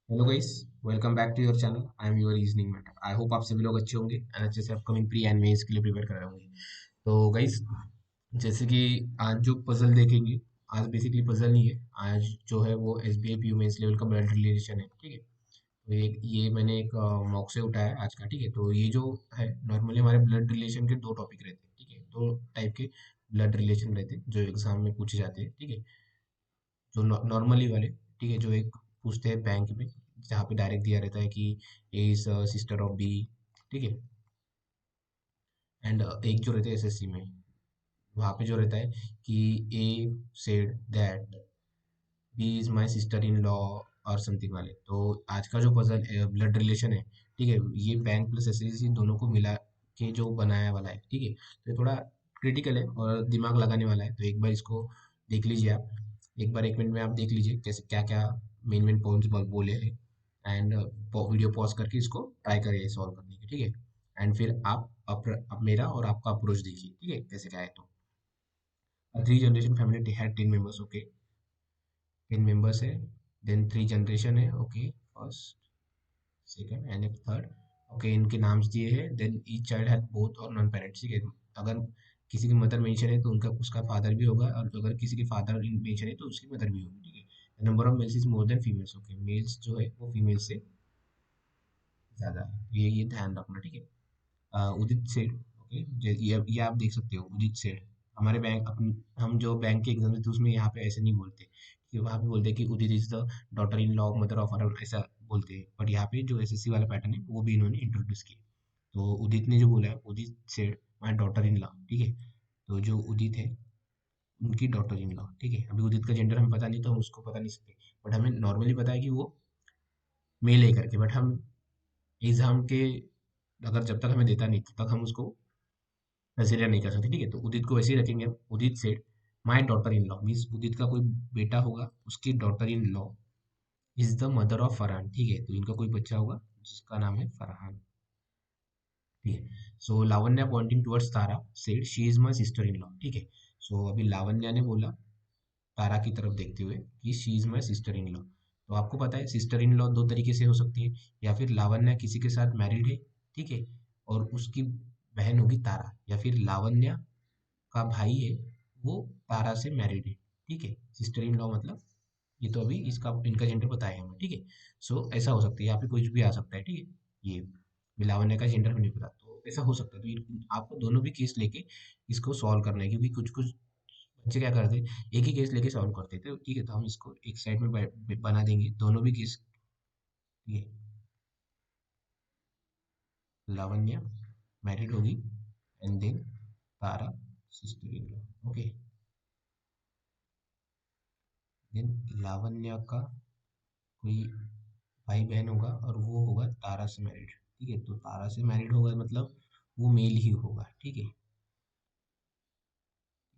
Hello guys, welcome back to your channel. I am your reasoning matter. I hope आप सभी लोग अच्छे होंगे एंड अच्छे से अपकमिंग प्री एंड मेंस के लिए प्रिपेयर कर रहे होंगे। तो गाइस, जैसे कि आज जो पजल देखेंगे, आज बेसिकली पजल नहीं है। आज जो है वो एसबीआई पीयू मेंस लेवल का ब्लड रिलेशन है। ठीक है, तो ये मैंने एक मॉक से उठाया है आज का। ठीक है, तो ये जो है नॉर्मली हमारे ब्लड रिलेशन के दो टॉपिक रहते हैं। ठीक है, दो टाइप के ब्लड रिलेशन रहते हैं जो एग्जाम में पूछे जाते हैं। ठीक है, जो नॉर्मली वाले, ठीक है, जो एक पूछते हैं बैंक में, जहाँ पे डायरेक्ट दिया रहता है कि ए इज सिस्टर ऑफ बी। ठीक है, एंड एक जो रहते हैं एसएससी में, वहाँ पे जो रहता है कि A said that B is my sister in law और समथिंग वाले। तो आज का जो पजल ब्लड रिलेशन है, ठीक है, ये बैंक प्लस एसएससी दोनों को मिला के जो बनाया वाला है। ठीक है, तो ये थोड़ा क्रिटिकल है और दिमाग लगाने वाला है। तो एक बार इसको देख लीजिए आप। एक बार 1 मिनट में आप देख लीजिए कैसे क्या क्या मेन मेन पॉइंट्स बोले हैं। एंड वीडियो पॉज करके इसको ट्राई करिए सॉल्व करने की। ठीक है, एंड फिर आप मेरा और आपका अप्रोच देखिए। ठीक है, कैसे क्या है। तो three generation family had 10 members. Okay, 10 members है। देन थ्री जनरेशन है। ओके, फर्स्ट सेकंड एंड एक थर्ड। ओके, इनके नाम्स दिए हैं। Then each child has both और नॉन पेरेंट्स। ठीक है, अगर किसी की मदर मेंशन है तो उनका उसका फादर भी होगा, और अगर किसी की फादर मेंशन है तो उसकी मदर भी होगी। ठीक है, number of males is more than females. Okay, males जो है वो फीमेल से ज़्यादा है। ये ध्यान रखना। ठीक है, उदित सेठ। ओके, ये आप देख सकते हो, उदित सेठ। हमारे बैंक हम जो बैंक के एग्जाम देते हैं उसमें यहाँ पे ऐसे नहीं बोलते कि वहाँ पे बोलते हैं कि Udit is the daughter in law mother of uh, ऐसा बोलते हैं। बट यहाँ पे जो एसएससी वाला पैटर्न है वो भी इन्होंने इंट्रोड्यूस किया। तो उदित ने जो बोला है, उदित सेठ माई डॉटर इन लॉ। ठीक है, तो जो उदित है उनकी डॉटर इन लॉ। ठीक है, अभी उदित का जेंडर हमें पता नहीं तो हम उसको बता नहीं सकते, बट हमें नॉर्मली पता है कि वो मेल है करके। बट हम एग्जाम के, अगर जब तक हमें देता नहीं तब तक हम उसको कंसिडर नहीं कर सकते। ठीक है, तो उदित को वैसे ही रखेंगे हम। Udit said my daughter in law means Udit का कोई बेटा होगा, उसकी daughter in law is the mother of Farhan. ठीक है, तो इनका कोई बच्चा होगा जिसका नाम है फरहान। ठीक है, so Lavanya pointing towards Tara said she is my sister in law. ठीक है, सो अभी लावण्या ने बोला तारा की तरफ देखते हुए कि she is my sister in law. तो आपको पता है सिस्टर इन लॉ दो तरीके से हो सकती है। या फिर लावण्या किसी के साथ मैरिड है, ठीक है, और उसकी बहन होगी तारा, या फिर लावण्या का भाई है, वो तारा से मैरिड है। ठीक है, सिस्टर इन लॉ मतलब, ये तो अभी इसका इनका जेंडर बताया हमें। ठीक है, सो ऐसा हो सकता है, यहाँ पे कुछ भी आ सकता है। ठीक है, ये बिलावन्य का जेंडर नहीं पता तो ऐसा हो सकता है। तो आपको दोनों भी केस लेके इसको सॉल्व करना है, क्योंकि कुछ कुछ बच्चे क्या करते हैं, एक ही केस लेके सॉल्व करते थे। ठीक है, तो हम इसको एक साइड में बना देंगे दोनों भी केस। ठीक है, लावण्य मैरिड होगी and then Tara sister in law. Okay, then Lavanya का कोई भाई बहन होगा और वो होगा तारा से मैरिड। ठीक है, तो तारा से मैरिड होगा मतलब वो मेल ही होगा। ठीक है,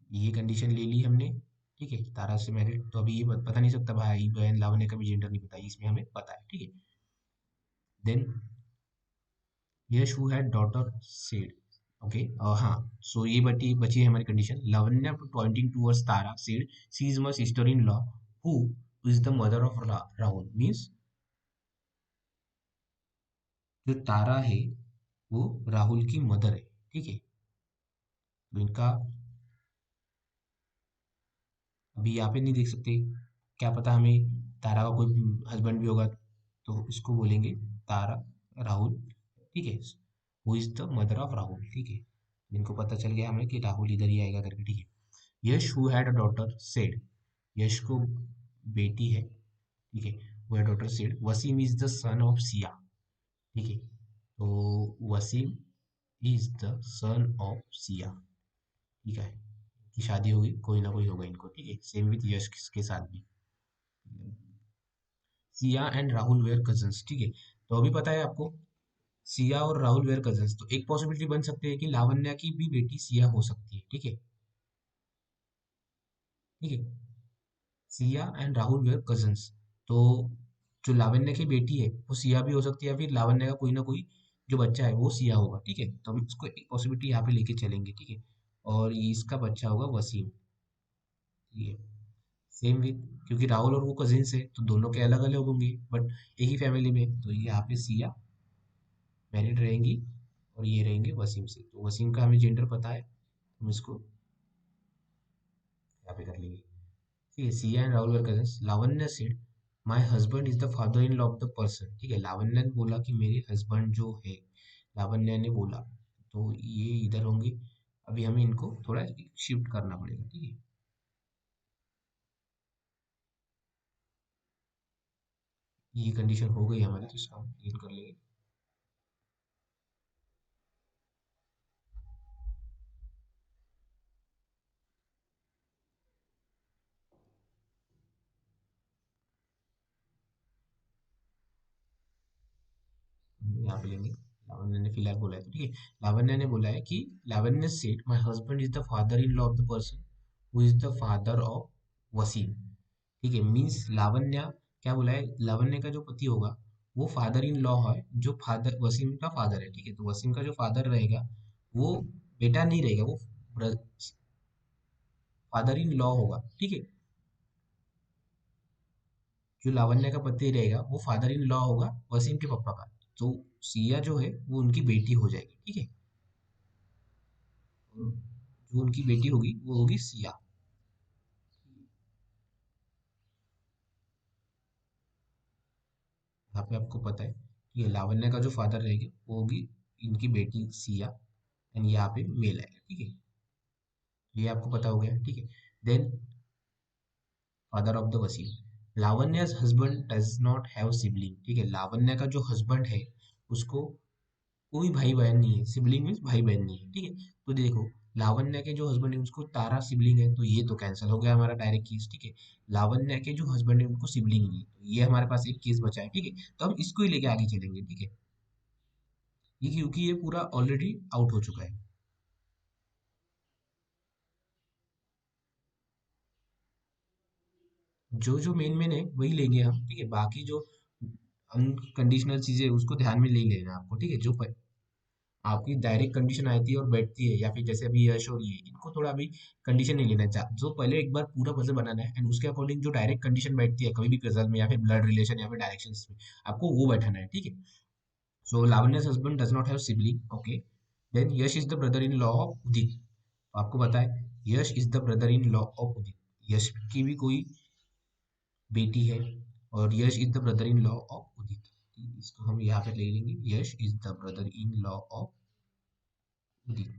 ये कंडीशन ले ली हमने। ठीक है, तारा से मैरिड, तो अभी ये पता नहीं सकता भाई बहन लावण्य का भी जेंडर नहीं पता, इसमें हमें पता है। ठीक है, then Yash who had daughter said. Okay, हाँ, सो ये बची बची है हमारी condition. Lavanya pointing towards Tara said she is my sister in law who is the mother of Rahul means जो तारा है वो राहुल की मदर है। ठीक है, तो इनका अभी यहाँ पे नहीं देख सकते, क्या पता हमें तारा का कोई हस्बैंड भी होगा, तो इसको बोलेंगे तारा राहुल। ठीक है, who is the mother of Rahul. ठीक है, इनको पता चल गया हमें कि राहुल इधर ही आएगा करके। ठीक है, Yash who had a daughter said, Yash को बेटी है। ठीक है, वो है daughter said Wasim is the son of Siya. ठीक है, तो Wasim is the son of Siya. ठीक है, की शादी होगी, कोई ना कोई होगा इनको। ठीक है, सेम विथ यश के साथ भी। Siya and Rahul were cousins. ठीक है, तो अभी पता है आपको सिया और राहुल वेयर कजन्स, तो एक पॉसिबिलिटी बन सकती है कि लावण्या की भी बेटी सिया हो सकती है। ठीक है, ठीक है, Siya and Rahul were cousins. तो जो लावण्य की बेटी है वो सिया भी हो सकती है, या फिर लावण्य का कोई ना कोई जो बच्चा है वो सिया होगा। ठीक है, तो हम इसको एक पॉसिबिलिटी यहाँ पे लेके चलेंगे। ठीक है, और ये इसका बच्चा होगा वसीम। ठीक है, सेम विथ, क्योंकि राहुल और वो कजिन्स है तो दोनों के अलग अलग होंगे बट एक ही फैमिली में, तो यहाँ पे सिया मैरिड रहेंगी और ये रहेंगे वसीम से। तो वसीम का हमें जेंडर पता है, हम इसको यहाँ पे कर लेंगे। ठीक है, Siya and Rahul were cousins. Lavanya said my husband is the father in law of the person. ठीक है, लावण्य ने बोला कि मेरे हस्बैंड जो है, लावण्य ने बोला, तो ये इधर होंगे। अभी हमें इनको थोड़ा शिफ्ट करना पड़ेगा। ठीक है, ये कंडीशन हो गई हमारी, तो इसको हम क्लीन कर लेंगे। यहाँ पे लेंगे। लावण्य ने फिलहाल बोला है, तो ठीक है, लावण्य ने बोला है कि Lavanya said my husband is the father in law of the person who is the father of Wasim. ठीक है, मीन्स लावण्य क्या बोला है, लावण्य का जो पति होगा वो फादर इन लॉ है, जो फादर वसीम का फादर है। ठीक है, तो वसीम का जो फादर रहेगा वो बेटा नहीं रहेगा, वो फादर इन लॉ होगा। ठीक है, जो लावण्य का पति रहेगा वो फादर इन लॉ होगा वसीम के पापा का। तो सिया जो है वो उनकी बेटी हो जाएगी। ठीक है, जो उनकी बेटी होगी वो होगी सिया। यहाँ पे आपको पता है कि ये लावण्य का जो फादर रहेगा वो होगी इनकी बेटी सिया, एंड यहाँ पे मेल आएगा। ठीक है, ये आपको पता हो गया। ठीक है, then father of the Wasim. Lavanya's husband does not have sibling. ठीक है, लावण्य का जो हस्बैंड है उसको कोई भाई बहन नहीं है। सिबलिंग मीन्स भाई बहन नहीं है। ठीक है, तो देखो लावण्य के जो हस्बैंड है उसको तारा सिबलिंग है, तो ये तो कैंसिल हो गया हमारा डायरेक्ट केस। ठीक है, लावण्य के जो हस्बैंड है उनको सिबलिंग नहीं है, तो ये हमारे पास एक केस बचा है। ठीक है, तो हम इसको ही लेके आगे चलेंगे। ठीक है, ये क्योंकि ये पूरा ऑलरेडी आउट हो चुका है। जो जो मेन मेन है वही लेंगे हम। ठीक है, बाकी जो अनकंडीशनल चीजें उसको ध्यान में ले ही लेना आपको। ठीक है, जो आपकी डायरेक्ट कंडीशन आती है और बैठती है, या फिर जैसे अभी यश और ये, इनको थोड़ा अभी कंडीशन नहीं लेना चाह, जो पहले एक बार पूरा पजल बनाना है एंड उसके अकॉर्डिंग जो डायरेक्ट कंडीशन बैठती है कभी भी पजल में, या फिर ब्लड रिलेशन या फिर डायरेक्शंस में, आपको वो बैठाना है। ठीक है, so Lavanya's husband does not have sibling. Okay, then Yash is the brother in law of Udit. तो आपको पता है Yash is the brother in law of Udit, Yash की भी कोई बेटी है, और Yash is the brother in law of Udit. इसको हम यहाँ पे ले लेंगे, Yash is the brother in law of Udit.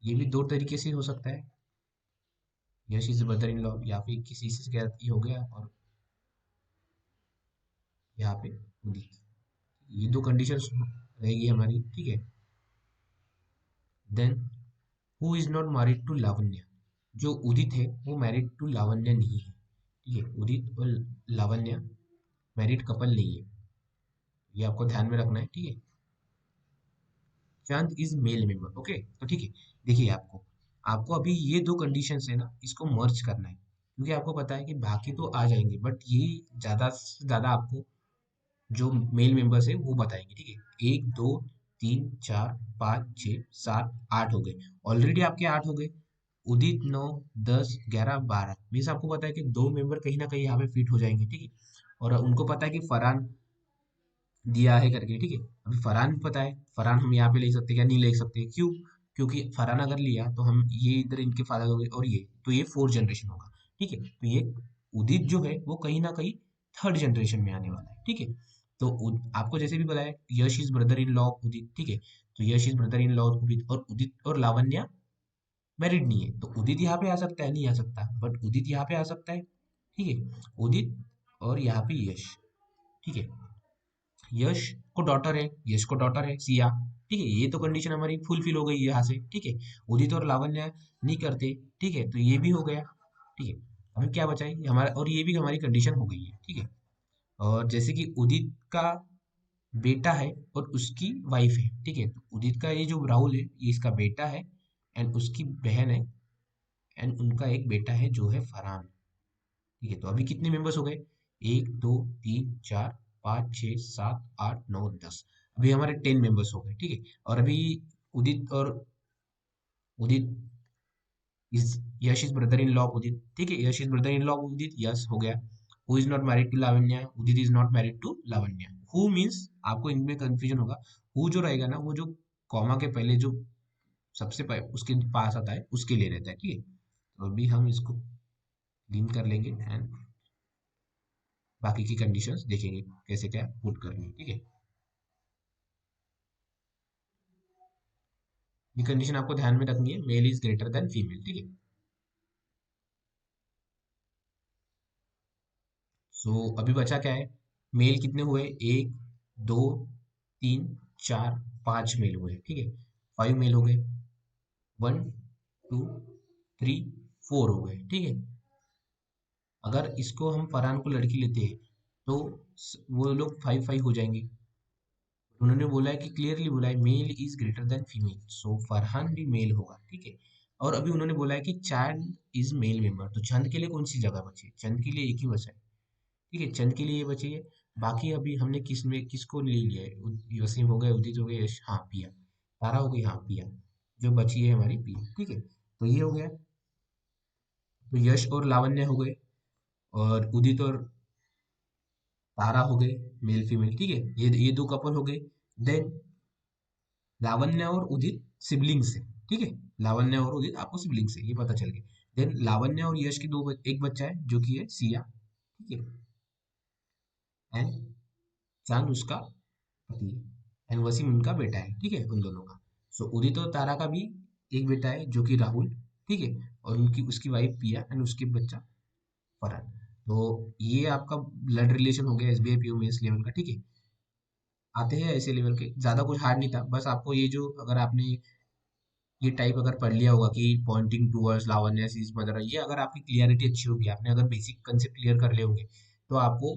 ये भी दो तरीके से हो सकता है, Yash is brother in law, या फिर किसी से क्या ये हो गया, और यहाँ पे उदित। ये दो कंडीशंस रहेगी हमारी। ठीक है, then who is not married to Lavanya. जो उदित है वो मैरिड टू लावण्य नहीं है। ठीक है, उदित और लावण्य मैरिड कपल नहीं है, ये आपको ध्यान में रखना है। ठीक है, चांद इज मेल मेंबर। ओके, तो ठीक है, देखिए आपको आपको अभी ये दो कंडीशंस है ना, इसको मर्ज करना है, क्योंकि आपको पता है कि बाकी तो आ जाएंगे बट ये ज्यादा से ज्यादा आपको जो मेल मेंबर्स है वो बताएंगे। ठीक है, एक दो तीन चार पाँच छः सात आठ हो गए, ऑलरेडी आपके आठ हो गए। उदित नौ, 10, 11, 12, मीन्स आपको पता है कि दो मेंबर कहीं ना कहीं यहाँ पे फिट हो जाएंगे। ठीक है, और उनको पता है कि फरहान दिया है करके। ठीक है, अभी फरहान भी पता है, फरहान हम यहाँ पे ले सकते हैं क्या, नहीं ले सकते, क्यों, क्योंकि फरहान अगर लिया तो हम ये इधर इनके फादर हो गए, और ये तो ये फोर्थ जनरेशन होगा। ठीक है, तो ये उदित जो है वो कहीं ना कहीं थर्ड जनरेशन में आने वाला है। ठीक है, तो आपको जैसे भी बताया Yash is brother in law of Udit. ठीक है, तो Yash is brother in law of Udit, और उदित और लावण्या मैरिड नहीं है, तो उदित यहाँ पे आ सकता है, नहीं आ सकता, बट उदित यहाँ पे आ सकता है। ठीक है, उदित और यहाँ पे यश। ठीक है, यश को डॉटर है, यश को डॉटर है सिया। ठीक है, ये तो कंडीशन हमारी फुलफिल हो गई यहाँ से। ठीक है, उदित और लावण्य नहीं करते। ठीक है, तो ये भी हो गया। ठीक है, हमें क्या बचा है हमारा, और ये भी हमारी कंडीशन हो गई है। ठीक है, और जैसे कि उदित का बेटा है और उसकी वाइफ है। ठीक है, तो उदित का ये जो राहुल है ये इसका बेटा है, एंड उसकी बहन है, एंड उनका एक बेटा है जो है फरहान। ठीक है, तो अभी कितने मेंबर्स हो गए, एक दो तीन चार पाँच छः सात आठ नौ 10, अभी हमारे 10 मेंबर्स हो गए। ठीक है, और अभी उदित और Udit is Yash is brother in law of Udit, ठीक है, Yash is brother in law of Udit, yes हो गया। Who is not married to Lavanya, Udit is not married to Lavanya. Who means आपको इनमें कंफ्यूजन होगा, हु जो रहेगा ना वो जो कॉमा के पहले जो सबसे उसके पास आता है उसके लिए रहता है, ठीक है। तो अभी हम इसको क्लीन कर लेंगे एंड बाकी की कंडीशंस देखेंगे कैसे क्या पुट करनी है, ठीक है। ये कंडीशन आपको ध्यान में रखनी है, male is greater than female, ठीक है। सो अभी बचा क्या है, मेल कितने हुए, एक, दो, तीन, चार, पांच मेल हुए, ठीक है। फाइव मेल हो गए, वन, टू, थ्री, फोर हो गए, ठीक है। अगर इसको हम फरहान को लड़की लेते हैं तो वो लोग फाइव फाइव हो जाएंगे। उन्होंने बोला है कि क्लियरली बोला है male is greater than female, so Farhan भी मेल होगा, ठीक है। और अभी उन्होंने बोला है कि चांद इज मेल मेंबर, तो चंद के लिए कौन सी जगह बची है, चंद के लिए एक ही बचा है, ठीक है, चंद के लिए ये बची है। बाकी अभी हमने किसको ले लिया है, वसीम हो गए, उदित हो गए, यश, हाँ पिया, तारा हो गई, हाँ पिया, जो बची है हमारी पिया, ठीक है। तो ये हो गया, तो यश और लावण्य हो गए, और उदित और तारा हो गए, मेल फीमेल, ठीक है, ये दो कपल हो गए। देन लावण्य और उदित सिबलिंग्स है, ठीक है, लावण्य और उदित आपको सिबलिंग्स है, ये पता चल गया। देन लावण्य और यश की एक बच्चा है जो कि है सिया, ठीक है, एंड चांद उसका पति है, एंड वसीम उनका बेटा है, ठीक है, उन दोनों का। सो उदित और तारा का भी एक बेटा है जो कि राहुल, ठीक है, और उनकी उसकी वाइफ पिया एंड उसके बच्चा फरहान। तो ये आपका ब्लड रिलेशन हो गया एसबीआई पीओ मेंस लेवल का, ठीक है। आते हैं ऐसे लेवल के, ज्यादा कुछ हार्ड नहीं था, बस आपको ये जो अगर आपने ये टाइप अगर पढ़ लिया होगा कि pointing towards Lavanya is mother, ये अगर आपकी क्लियरिटी अच्छी होगी, आपने अगर बेसिक कंसेप्ट क्लियर कर लिए होंगे, तो आपको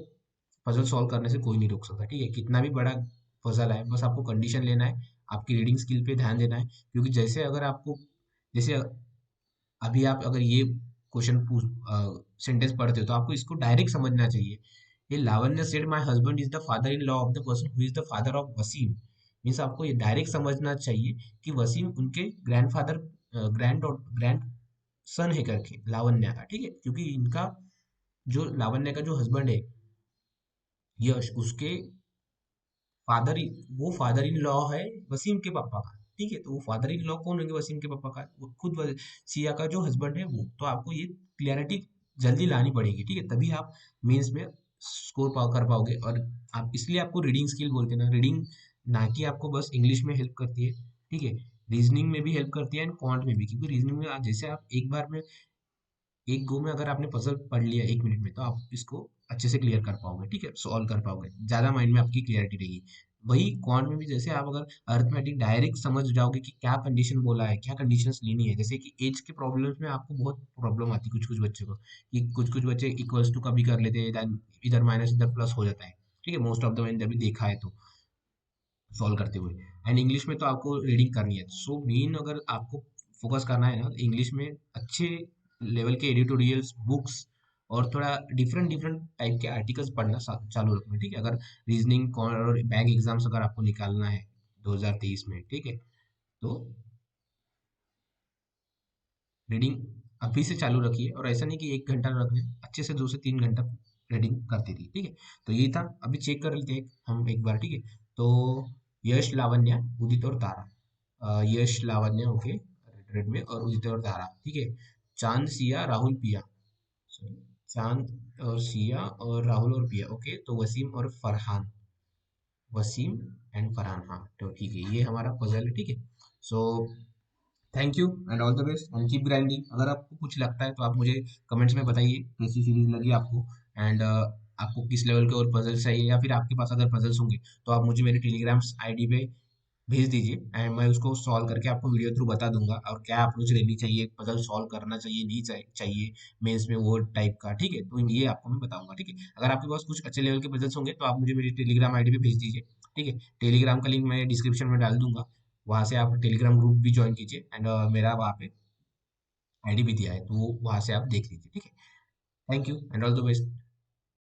पजल सॉल्व करने से कोई नहीं रोक सकता, ठीक है, कितना भी बड़ा पजल है, बस आपको कंडीशन लेना है, आपकी रीडिंग स्किल पे ध्यान देना है। क्योंकि जैसे अगर आपको, जैसे अभी आप अगर ये क्वेश्चन पूछ सेंटेंस पढ़ते हो तो आपको इसको डायरेक्ट समझना चाहिए। ये Lavanya said my husband is the father in law of the person who is the father of Wasim, means आपको ये डायरेक्ट समझना चाहिए कि वसीम उनके ग्रैंडफादर, ग्रैंड सन है करके लावण्य का, ठीक है, क्योंकि इनका जो लावण्य का जो हस्बैंड है यश, उसके फादर, वो फादर इन लॉ है वसीम के पापा का, ठीक है। तो वो फादर इन लॉ कौन होंगे, वसीम के पापा का, वो खुद सिया का जो हस्बैंड है वो। तो आपको ये क्लियरिटी जल्दी लानी पड़ेगी, ठीक है, तभी आप मेंस में स्कोर कर पाओगे। और आप इसलिए आपको रीडिंग स्किल बोलते हैं ना, रीडिंग ना कि आपको बस इंग्लिश में हेल्प करती है, ठीक है, रीजनिंग में भी हेल्प करती है एंड क्वांट में भी, क्योंकि रीजनिंग में जैसे आप एक बार में, एक गो में अगर आपने पजल पढ़ लिया एक मिनट में, तो आप इसको अच्छे से क्लियर कर पाओगे, ठीक है, सॉल्व कर पाओगे, ज्यादा माइंड में आपकी क्लियरिटी रहेगी। वही क्वांट में भी जैसे आप अगर अर्थमेटिक डायरेक्ट समझ जाओगे कि क्या कंडीशन बोला है, क्या कंडीशंस लेनी है, जैसे कि एज के प्रॉब्लम्स में आपको बहुत प्रॉब्लम आती है कुछ कुछ बच्चों को, कि कुछ कुछ बच्चे इक्वल्स टू का भी कर लेते हैं, then इधर माइनस इधर प्लस हो जाता है, ठीक है, मोस्ट ऑफ द मैंने अभी देखा है तो सॉल्व करते हुए। एंड इंग्लिश में तो आपको रीडिंग करनी है, सो मेन अगर आपको फोकस करना है ना, इंग्लिश में अच्छे लेवल के एडिटोरियल्स बुक्स और थोड़ा डिफरेंट डिफरेंट टाइप के आर्टिकल्स पढ़ना चालू रखना, ठीक है, अगर रीजनिंग और बैंक एग्जाम्स अगर आपको निकालना है 2023 में, ठीक है, तो रीडिंग अभी से चालू रखिए, और ऐसा नहीं कि 1 घंटा रखना है, अच्छे से 2 से 3 घंटा रीडिंग करती रही, ठीक है। तो ये था, अभी चेक कर लेते हैं हम एक बार, ठीक है। तो यश, लावण्य, उदित और तारा, यश लावण्य ओके रेड में, और उदित और तारा, ठीक है। चांद, सिया, राहुल, पिया, सॉरी, चांद और सिया और राहुल और पिया, ओके, तो वसीम और फरहान, वसीम एंड फरहान, हाँ, तो ठीक है, ये हमारा पजल है, ठीक है। So thank you and all the best and keep grinding. अगर आपको कुछ लगता है तो आप मुझे कमेंट्स में बताइए कैसी सीरीज लगी आपको, एंड आपको किस लेवल के और पजल्स चाहिए, या फिर आपके पास अगर पजल्स होंगे तो आप मुझे मेरे टेलीग्राम आईडी पे भेज दीजिए, एंड मैं उसको सॉल्व करके आपको वीडियो थ्रू बता दूंगा, और क्या अप्रोच लेनी चाहिए, पजल सॉल्व करना चाहिए नहीं चाहिए मेंस में वो टाइप का, ठीक है, तो ये आपको मैं बताऊंगा, ठीक है। अगर आपके पास कुछ अच्छे लेवल के पजल्स होंगे तो आप मुझे मेरी टेलीग्राम आईडी पे भेज दीजिए, ठीक है, टेलीग्राम का लिंक मैं डिस्क्रिप्शन में डाल दूंगा, वहां से आप टेलीग्राम ग्रुप भी ज्वाइन कीजिए, एंड मेरा वहाँ पे आईडी भी दिया है, तो वहां से आप देख लीजिए, ठीक है। Thank you and all the best.